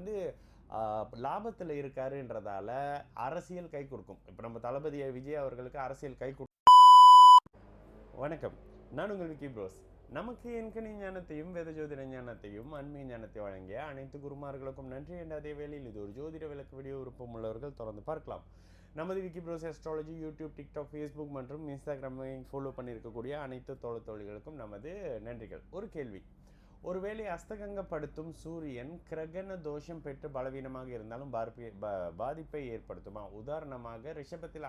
வந்து லாபத்தில் இருக்காருன்றதால அரசியல் கை கொடுக்கும். இப்போ நம்ம தளபதி விஜய் அவர்களுக்கு அரசியல் கை கொடு. வணக்கம், நான் உங்கள் விக்கி ப்ரோஸ். நமக்கு என்கணி ஞானத்தையும் வேத ஜோதிட ஞானத்தையும் ஆன்மீக ஞானத்தை வழங்கிய அனைத்து குருமார்களுக்கும் நன்றி என்ற அதே வேளையில் இது ஒரு ஜோதிட விளக்கு வீடியோ விருப்பம் உள்ளவர்கள் தொடர்ந்து பார்க்கலாம். நமது Vicky Bros Astrology YouTube, TikTok, Facebook மற்றும் இன்ஸ்டாகிராமை ஃபாலோ பண்ணியிருக்கக்கூடிய அனைத்து தோழத்தோழிகளுக்கும் நமது நன்றிகள். ஒரு கேள்வி: ஒருவேளை அஸ்தகங்கப்படுத்தும் சூரியன் கிரகண தோஷம் பெற்று பலவீனமாக இருந்தாலும் பாதிப்பை ஏற்படுத்துமா? உதாரணமாக ரிஷபத்தில்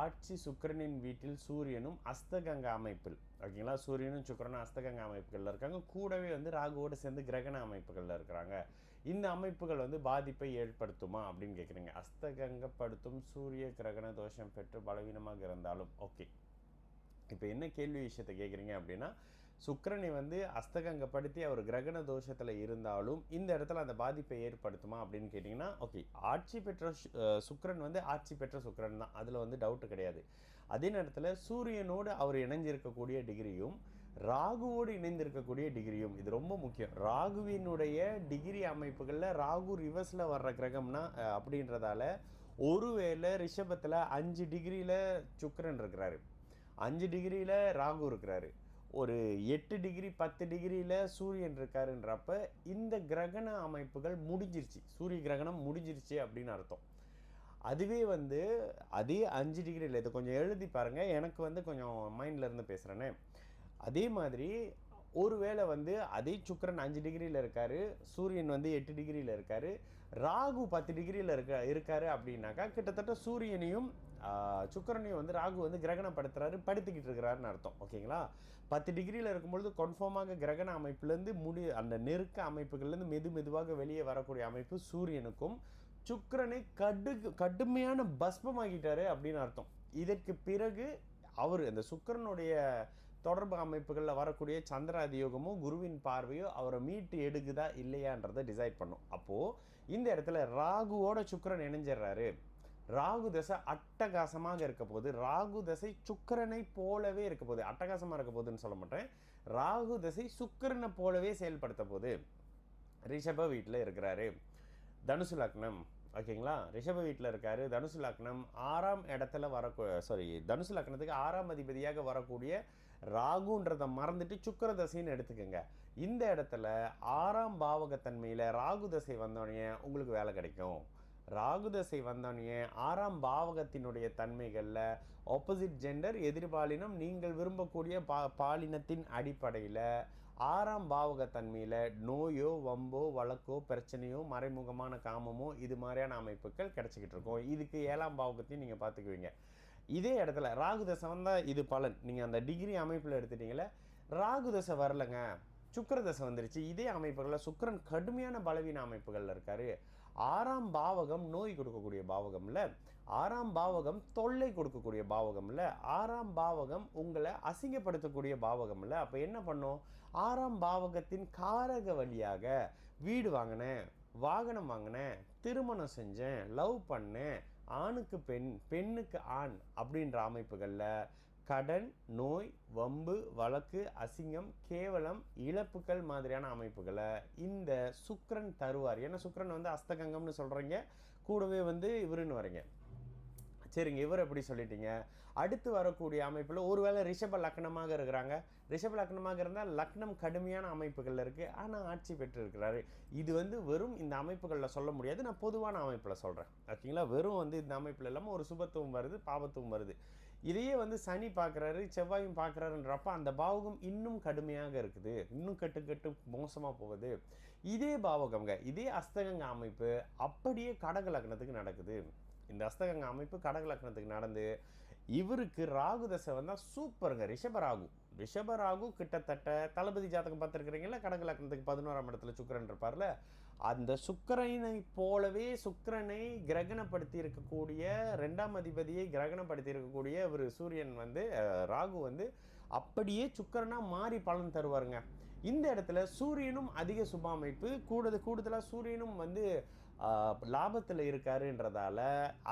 ஆட்சி சுக்கிரனின் வீட்டில் சூரியனும் அஸ்தகங்க அமைப்பில், ஓகேங்களா, சூரியனும் சுக்கிரனும் அஸ்தகங்க அமைப்புகளில் இருக்காங்க. கூடவே வந்து ராகுவோடு சேர்ந்து கிரகண அமைப்புகளில் இருக்கிறாங்க. இந்த அமைப்புகள் வந்து பாதிப்பை ஏற்படுத்துமா அப்படின்னு கேட்குறீங்க. அஸ்தகங்கப்படுத்தும் சூரிய கிரகண தோஷம் பெற்று பலவீனமாக இருந்தாலும் ஓகே. இப்போ என்ன கேள்வி விஷயத்தை கேட்குறீங்க அப்படின்னா, சுக்கிரனை வந்து அஸ்தகங்கப்படுத்தி அவர் கிரகண தோஷத்தில் இருந்தாலும் இந்த இடத்துல அந்த பாதிப்பை ஏற்படுத்துமா அப்படின்னு கேட்டிங்கன்னா, ஓகே, ஆட்சி பெற்ற சுக்கிரன் வந்து ஆட்சி பெற்ற சுக்கிரன் தான், அதில் வந்து டவுட்டு கிடையாது. அதே நேரத்தில் சூரியனோடு அவர் இணைஞ்சிருக்கக்கூடிய டிகிரியும் ராகுவோடு இணைந்திருக்கக்கூடிய டிகிரியும் இது ரொம்ப முக்கியம். ராகுவினுடைய டிகிரி அமைப்புகளில் ராகு ரிவர்ஸில் வர்ற கிரகம்னா அப்படின்றதால ஒருவேளை ரிஷபத்தில் 5 டிகிரியில் சுக்கிரன் இருக்கிறாரு, 5 டிகிரியில் ராகு இருக்கிறாரு, ஒரு 8 டிகிரி 10 டிகிரியில் சூரியன் இருக்காருன்றப்ப இந்த கிரகண அமைப்புகள் முடிஞ்சிருச்சு, சூரிய கிரகணம் முடிஞ்சிருச்சு அப்படின்னு அர்த்தம். அதுவே வந்து அதே 5 டிகிரியில், இதை கொஞ்சம் எழுதி பாருங்கள், எனக்கு வந்து கொஞ்சம் மைண்டில் இருந்து பேசுகிறேனே. அதே மாதிரி ஒருவேளை வந்து அதே சுக்கிரன் 5 டிகிரியில் இருக்காரு, சூரியன் வந்து 8 டிகிரியில் இருக்காரு, ராகு 10 டிகிரியில் இருக்காரு அப்படின்னாக்கா கிட்டத்தட்ட சூரியனையும் சுக்கிரனையும் வந்து ராகு வந்து கிரகணப்படுத்துறாரு, படுத்திக்கிட்டு இருக்கிறாருன்னு அர்த்தம். ஓகேங்களா? 10 டிகிரியில் இருக்கும்பொழுது கன்ஃபார்மாக கிரகண அமைப்புலேருந்து அந்த நெருக்க அமைப்புகள்லேருந்து மெதுவாக வெளியே வரக்கூடிய அமைப்பு சூரியனுக்கும், சுக்கிரனை கடுமையான பஸ்பமாகிட்டாரு அப்படின்னு அர்த்தம். இதற்கு பிறகு அவர் அந்த சுக்கிரனுடைய தொடர்பு அமைப்புகளில் வரக்கூடிய சந்திர அதியோகமும் குருவின் பார்வையோ அவரை மீட்டு எடுக்குதா இல்லையான்றதை டிசைட் பண்ணும். அப்போது இந்த இடத்துல ராகுவோட சுக்கிரன் இணைஞ்சிடுறாரு, ராகு தசை அட்டகாசமாக இருக்க போது, ராகு தசை சுக்கிரனை போலவே இருக்க போகுது, அட்டகாசமாக இருக்க போகுதுன்னு சொல்ல மாட்டேன், ராகு தசை சுக்கிரனை போலவே செயல்படுத்த போது. ரிஷப வீட்டில் இருக்கிறாரு, தனுசு லக்னம், ஓகேங்களா, ரிஷப வீட்டில் இருக்காரு, தனுசு லக்னம் 6ஆம் இடத்துல தனுசு லக்னத்துக்கு 6ஆம் அதிபதியாக வரக்கூடிய ராகுன்றதை மறந்துட்டு சுக்கிர தசைன்னு எடுத்துக்கோங்க. இந்த இடத்துல 6ஆம் பாவகத்தன்மையில் ராகு தசை வந்தோடனே உங்களுக்கு வேலை கிடைக்கும். ராகு தசை வந்தோடனே 6ஆம் பாவகத்தினுடைய தன்மைகளில் ஆப்போசிட் ஜெண்டர், எதிர்பாலினம், நீங்கள் விரும்பக்கூடிய பாலினத்தின் அடிப்படையில் 6ஆம் பாவகத்தன்மையில் நோயோ வம்போ வழக்கோ பிரச்சனையோ மறைமுகமான காமமோ இது மாதிரியான அமைப்புகள் கிடச்சிக்கிட்டு இருக்கும். இதுக்கு 7ஆம் பாவகத்தையும் நீங்கள் பார்த்துக்குவீங்க. இதே இடத்துல ராகு தசை வந்தால் இது பலன். நீங்கள் அந்த டிகிரி அமைப்பில் எடுத்துட்டீங்களே, ராகு தசை வரலைங்க, சுக்கிர தசை வந்துருச்சு, இதே அமைப்புகளில் சுக்கிரன் கடுமையான பலவீன அமைப்புகளில் இருக்காரு. 6ஆம் பாவகம் நோய் கொடுக்கக்கூடிய பாவகம் இல்லை, 6ஆம் பாவகம் தொல்லை கொடுக்கக்கூடிய பாவகம் இல்லை, 6ஆம் பாவகம் உங்களை அசிங்கப்படுத்தக்கூடிய பாவகம் இல்லை. அப்போ என்ன பண்ணும்? 6ஆம் பாவகத்தின் காரக வழியாக வீடு வாங்கினேன், வாகனம் வாங்கினேன், திருமணம் செஞ்சேன், லவ் பண்ணேன், ஆணுக்கு பெண், பெண்ணுக்கு ஆண் அப்படின்ற அமைப்புகளில் கடன், நோய், வம்பு, வழக்கு, அசிங்கம், கேவலம், இழப்புகள் மாதிரியான அமைப்புகளை இந்த சுக்கிரன் தருவார். ஏன்னா சுக்கிரன் வந்து அஸ்தகங்கம்னு சொல்கிறீங்க, கூடவே வந்து இவருன்னு வரீங்க. சரிங்க, இவர் எப்படி சொல்லிட்டீங்க. அடுத்து வரக்கூடிய அமைப்பில் ஒருவேளை ரிஷப லக்னமாக இருக்கிறாங்க, ரிஷப லக்னமாக இருந்தால் லக்னம் கடுமையான அமைப்புகளில் இருக்குது, ஆனால் ஆட்சி பெற்று இருக்கிறாரு. இது வந்து வெறும் இந்த அமைப்புகளில் சொல்ல முடியாது, நான் பொதுவான அமைப்பில் சொல்கிறேன். ஓகேங்களா? வெறும் வந்து இந்த அமைப்பில் இல்லாமல் ஒரு சுபத்துவம் வருது, பாவத்துவம் வருது. இதையே வந்து சனி பார்க்குறாரு, செவ்வாயும் பார்க்குறாருன்றப்ப அந்த பாவகம் இன்னும் கடுமையாக இருக்குது, இன்னும் கட்டு மோசமாக போகுது. இதே பாவகங்க, இதே அஸ்தகங்க அமைப்பு அப்படியே கடக லக்னத்துக்கு நடக்குது. இந்த அஸ்தகங்க அமைப்பு கடக லக்னத்துக்கு நடந்து இவருக்கு ராகு தசை வந்தால் சூப்பருங்க. ரிஷபராகு கிட்டத்தட்ட தளபதி ஜாதகம் பார்த்துருக்கிறீங்களா, கடக லக்னத்துக்கு 11ஆம் இடத்துல சுக்கிரன் இருப்பார்ல, அந்த சுக்கிரனை போலவே சுக்கிரனை கிரகணப்படுத்தி இருக்கக்கூடிய 2ஆம் அதிபதியை கிரகணப்படுத்தி இருக்கக்கூடிய ஒரு சூரியன் வந்து ராகு வந்து அப்படியே சுக்கிரனாக மாறி பலன் தருவாருங்க. இந்த இடத்துல சூரியனும் அதிக சுப அமைப்பு, கூடுதலாக சூரியனும் வந்து லாபத்தில் இருக்காருன்றதால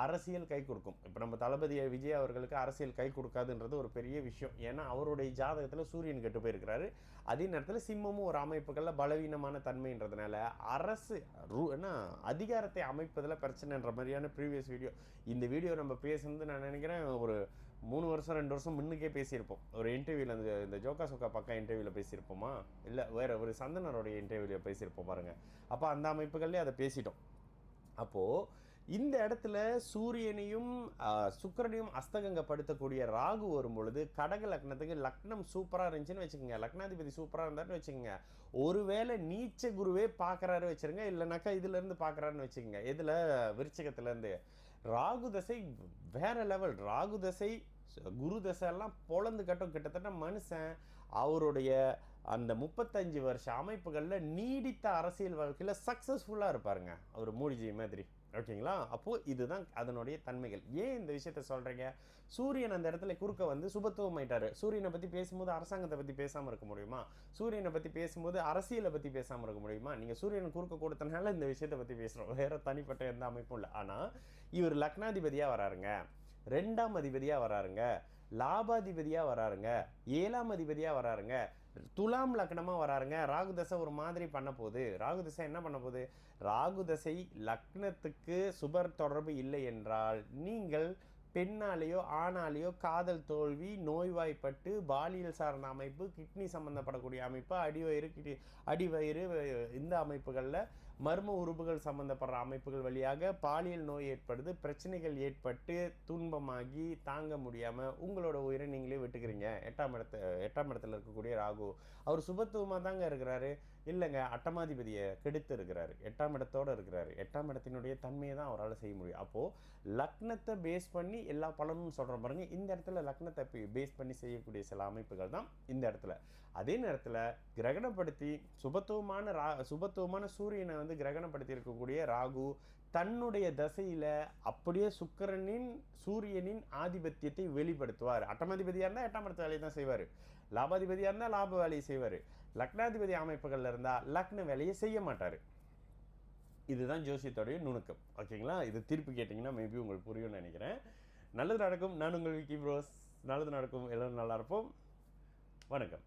அரசியல் கை கொடுக்கும். இப்போ நம்ம தளபதி விஜய் அவர்களுக்கு அரசியல் கை கொடுக்காதுன்றது ஒரு பெரிய விஷயம். ஏன்னா அவருடைய ஜாதகத்தில் சூரியன் கெட்டு போயிருக்கிறாரு. அதே நேரத்தில் சிம்மமும் ஒரு அமைப்புகளில் பலவீனமான தன்மைன்றதுனால அரசு ஏன்னா அதிகாரத்தை அமைப்பதில் பிரச்சனைன்ற மாதிரியான ப்ரீவியஸ் வீடியோ. இந்த வீடியோ நம்ம பேசுனது நான் நினைக்கிறேன் ஒரு 3 வருஷம் 2 வருஷம் முன்னுக்கே பேசியிருப்போம். ஒரு இன்டர்வியூவில் இந்த ஜோக்கா சொக்கா பக்கா இன்டர்வியூவில் பேசியிருப்போமா, இல்லை வேறு ஒரு சந்தனருடைய இன்டர்வியூவில் பேசியிருப்போம் பாருங்கள். அப்போ அந்த அமைப்புகள்லேயே அதை பேசிட்டோம். அப்போது இந்த இடத்துல சூரியனையும் சுக்கிரனையும் அஸ்தகங்கப்படுத்தக்கூடிய ராகு வரும் பொழுது கடக லக்னத்துக்கு லக்னம் சூப்பராக இருந்துச்சுன்னு வச்சுக்கோங்க, லக்னாதிபதி சூப்பராக இருந்தாருன்னு வச்சுக்கோங்க, ஒருவேளை நீச்ச குருவே பார்க்குறாரு வச்சுருங்க, இல்லைனாக்கா இதுலேருந்து பார்க்குறாருன்னு வச்சுக்கோங்க. இதில் விருச்சிகத்துலேருந்து ராகு தசை வேற லெவல். ராகு தசை குரு தசை எல்லாம் பொழந்து கட்டும். கிட்டத்தட்ட மனுஷன் அவருடைய அந்த 35 வருஷ அமைப்புகளில் நீடித்த அரசியல் வாழ்க்கையில் சக்ஸஸ்ஃபுல்லாக இருப்பாருங்க, அவர் மோடிஜி மாதிரி. ஓகேங்களா? அப்போது இதுதான் அதனுடைய தன்மைகள். ஏன் இந்த விஷயத்த சொல்கிறீங்க? சூரியன் அந்த இடத்துல குறுக்க வந்து சுபத்துவம் ஆயிட்டாரு. சூரியனை பற்றி பேசும்போது அரசாங்கத்தை பற்றி பேசாமல் இருக்க முடியுமா? சூரியனை பற்றி பேசும்போது அரசியலை பற்றி பேசாமல் இருக்க முடியுமா? நீங்கள் சூரியனை குறுக்க கொடுத்தனால இந்த விஷயத்தை பற்றி பேசுகிறோம், வேறு தனிப்பட்ட எந்த அமைப்பும் இல்லை. ஆனால் இவர் லக்னாதிபதியாக வராருங்க, 2ஆம் அதிபதியாக வராருங்க, லாபாதிபதியாக வராருங்க, 7ஆம் அதிபதியாக வராருங்க, துலாம் லக்னமாக வராருங்க. ராகு தசை ஒரு மாதிரி பண்ண போகுது. ராகு தசை என்ன பண்ண போகுது? ராகு தசை லக்னத்துக்கு சுபர் தொடர்பு இல்லை என்றால் நீங்கள் பெண்ணாலேயோ ஆணாலேயோ காதல் தோல்வி, நோய்வாய்ப்பட்டு, பாலியல் சார்ந்த அமைப்பு, கிட்னி சம்மந்தப்படக்கூடிய அமைப்பு, அடிவயிறு இந்த அமைப்புகளில் மர்ம உறுப்புகள் சம்மந்தப்படுற அமைப்புகள் வழியாக பாலியல் நோய் ஏற்படுது, பிரச்சனைகள் ஏற்பட்டு துன்பமாகி தாங்க முடியாமல் உங்களோட உயிரை நீங்களே விட்டுக்கிறீங்க. 8ஆம் இடத்துல இருக்கக்கூடிய ராகு அவர் சுபத்துவமாக தாங்க இருக்கிறாரு. இல்லைங்க, அட்டமாதிபதியை கெடுத்து இருக்கிறாரு, 8ஆம் இடத்தோடு இருக்கிறாரு. 8ஆம் இடத்தினுடைய தன்மையை தான் அவரால் செய்ய முடியும். அப்போது லக்னத்தை பேஸ் பண்ணி எல்லா பலனும் சொல்கிற பாருங்க. இந்த இடத்துல லக்னத்தை பேஸ் பண்ணி செய்யக்கூடிய சில அமைப்புகள் தான் இந்த இடத்துல. அதே நேரத்தில் கிரகணப்படுத்தி சுபத்துவமான சூரியனை வந்து கிரகணப்படுத்தி இருக்கக்கூடிய ராகு தன்னுடைய தசையில் அப்படியே சுக்கிரனின் சூரியனின் ஆதிபத்தியத்தை வெளிப்படுத்துவார். அட்டமாதிபதியாக இருந்தால் 8ஆம் இடத்து வேலையை தான் செய்வார், லாபாதிபதியாக இருந்தால் லாப வேலையை செய்வார், லக்னாதிபதி அமைப்புகளில் இருந்தால் லக்ன வேலையை செய்ய மாட்டார். இதுதான் ஜோசியத்தோடைய நுணுக்கம். ஓகேங்களா? இது திருப்பி கேட்டிங்கன்னா மேபி உங்களுக்கு புரியும்னு நினைக்கிறேன். நல்லது நடக்கும். நான் உங்கள் விக்கி ப்ரோஸ். நல்லது நடக்கும். எல்லோரும் நல்லா இருப்போம். வணக்கம்.